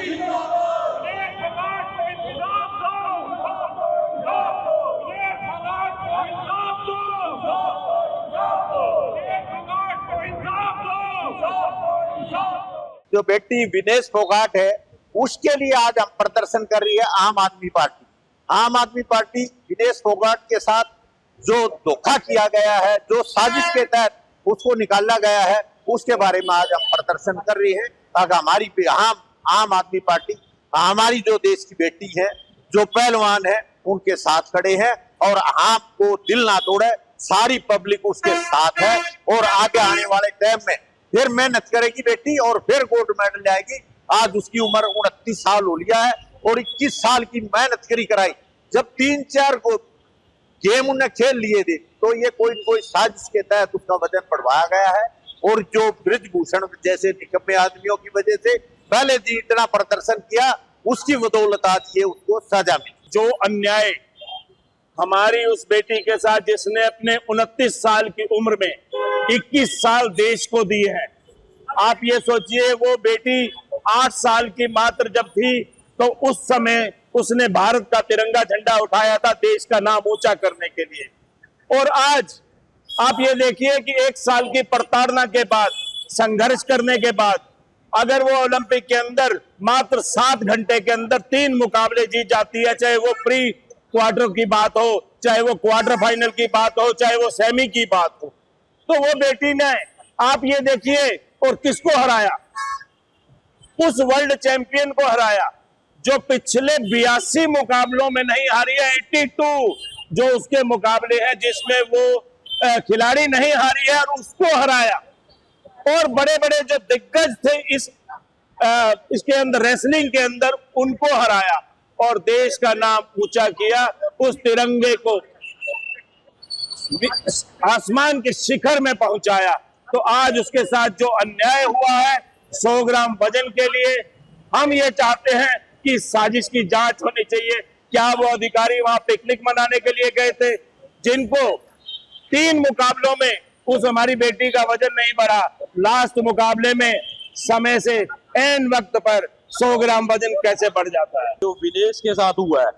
जो बेटी विनेश फोगाट है उसके लिए आज हम प्रदर्शन कर रही है आम आदमी पार्टी। आम आदमी पार्टी विनेश फोगाट के साथ जो धोखा किया गया है, जो साजिश के तहत उसको निकाला गया है, उसके बारे में आज हम प्रदर्शन कर रही है ताकि हमारी आम आदमी पार्टी हमारी जो देश की बेटी है, जो पहलवान है, उनके साथ खड़े हैं और आपको दिल ना तोड़े, सारी पब्लिक उसके साथ है और आगे आने वाले टाइम में फिर मेहनत करेगी बेटी और फिर गोल्ड मेडल लाएगी। आज उसकी उम्र 29 साल हो लिया है और 21 साल की मेहनत करी कराई। जब 3-4 गेम उन्हें खेल लिए थे तो ये कोई साजिश के तहत उसका वजन बढ़वाया गया है और जो ब्रिजभूषण जैसे निकम्मे आदमियों की वजह से पहले जी इतना प्रदर्शन किया, उसकी बदौलत आज ये उसको सजा मिली। जो अन्याय हमारी उस बेटी के साथ जिसने अपने 29 साल की उम्र में 21 साल देश को दिए हैं, आप ये सोचिए वो बेटी 8 साल की मात्र जब थी तो उस समय उसने भारत का तिरंगा झंडा उठाया था देश का नाम ऊंचा करने के लिए। और आज आप ये देखिए कि 1 साल की प्रताड़ना के बाद, संघर्ष करने के बाद अगर वो ओलंपिक के अंदर मात्र 7 घंटे के अंदर 3 मुकाबले जीत जाती है, चाहे वो प्री क्वार्टर की बात हो, चाहे वो क्वार्टर फाइनल की बात हो, चाहे वो सेमी की बात हो, तो वो बेटी ने आप ये देखिए और किसको हराया, उस वर्ल्ड चैंपियन को हराया जो पिछले 82 मुकाबलों में नहीं हारी है। 82 जो उसके मुकाबले हैं जिसमें वो खिलाड़ी नहीं हारी है और उसको हराया। और बड़े बड़े जो दिग्गज थे इसके अंदर, रेसलिंग के अंदर, उनको हराया और देश का नाम ऊंचा किया, उस तिरंगे को आसमान के शिखर में पहुंचाया। तो आज उसके साथ जो अन्याय हुआ है 100 ग्राम वजन के लिए, हम ये चाहते हैं कि साजिश की जांच होनी चाहिए। क्या वो अधिकारी वहां पिकनिक मनाने के लिए गए थे जिनको 3 मुकाबलों में उस हमारी बेटी का वजन नहीं बढ़ा, लास्ट मुकाबले में समय से एन वक्त पर 100 ग्राम वजन कैसे बढ़ जाता है? जो विनेश के साथ हुआ है,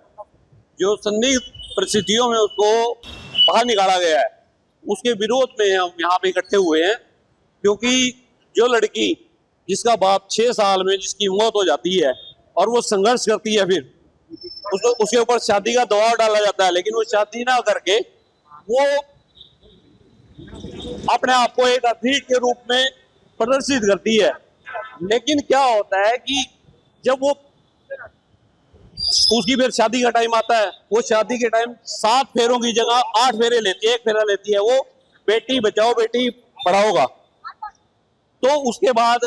जो संदिग्ध परिस्थितियों में उसको बाहर निकाला गया है, उसके विरोध में हम यहाँ पे इकट्ठे हुए हैं। क्योंकि जो लड़की जिसका बाप 6 साल में जिसकी मौत हो जाती है और वो संघर्ष करती है, फिर उसको उसके ऊपर शादी का दबाव डाला जाता है, लेकिन वो शादी ना करके वो अपने आप को एक एथलीट के रूप में प्रदर्शित करती है। लेकिन क्या होता है कि जब वो उसकी फिर शादी का टाइम आता है, वो शादी के टाइम 7 फेरों की जगह 8 फेरे लेती है, 1 फेरा लेती है, वो बेटी बचाओ बेटी पढ़ाओ का। तो उसके बाद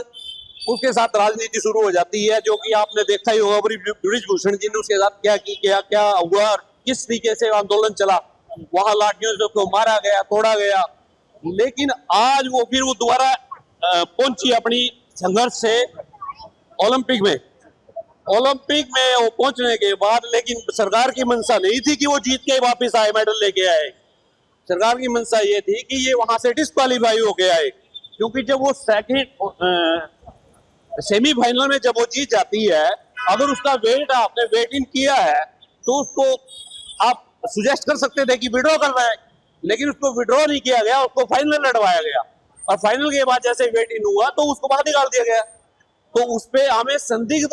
उसके साथ राजनीति शुरू हो जाती है, जो कि आपने देखा ही होगा ब्रिजभूषण जी ने उसके साथ क्या हुआ और किस तरीके से आंदोलन चला, वहां लाठियों से उसको मारा गया, तोड़ा गया। लेकिन आज वो फिर वो दोबारा पहुंची अपनी संघर्ष से ओलंपिक में वो पहुंचने के बाद, लेकिन सरकार की मंशा नहीं थी कि वो जीत के वापस आए, मेडल लेके आए। सरकार की मंशा ये थी कि ये वहां से डिस्क्वालीफाई होके आए, क्योंकि जब वो सेमीफाइनल में जब वो जीत जाती है, अगर उसका वेट आपने वेट इन किया है तो उसको आप सुजेस्ट कर सकते थे कि विड्रॉ कर रहा है, लेकिन उसको विड्रॉ नहीं किया गया, उसको फाइनल लड़वाया गया और फाइनल के बाद जैसे वेट इन हुआ तो उसको बाहर निकाल दिया गया। तो उस पे हमें संदिग्ध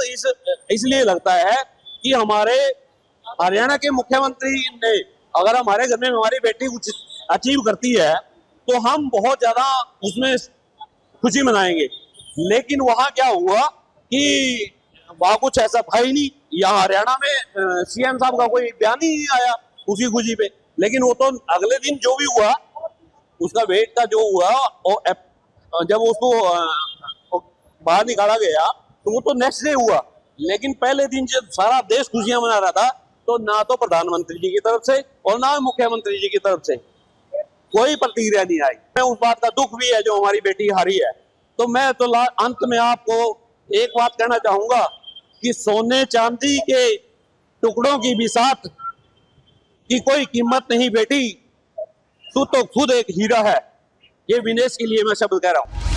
इसलिए लगता है कि हमारे हरियाणा के मुख्यमंत्री ने, अगर हमारे घर में हमारी बेटी कुछ अचीव करती है तो हम बहुत ज्यादा उसमें खुशी मनाएंगे। लेकिन वहां क्या हुआ कि वहां कुछ ऐसा था ही नहीं। यहाँ हरियाणा में सीएम साहब का कोई बयान ही नहीं आया उसकी खुशी पे, लेकिन वो तो अगले दिन जो भी हुआ उसका वेट का जो हुआ और जब उसको बाहर निकाला गया तो वो तो नेक्स्ट डे हुआ। लेकिन पहले दिन जब सारा देश खुशियां मना रहा था तो ना तो प्रधानमंत्री जी की तरफ से और ना मुख्यमंत्री जी की तरफ से कोई प्रतिक्रिया नहीं आई। मैं उस बात का दुख भी है जो हमारी बेटी हारी है। तो मैं तो अंत में आपको एक बात कहना चाहूंगा कि सोने चांदी के टुकड़ों की भी साथ की कोई कीमत नहीं बेटी, तू तो खुद एक हीरा है। ये विनेश के लिए मैं शब्द कह रहा हूं।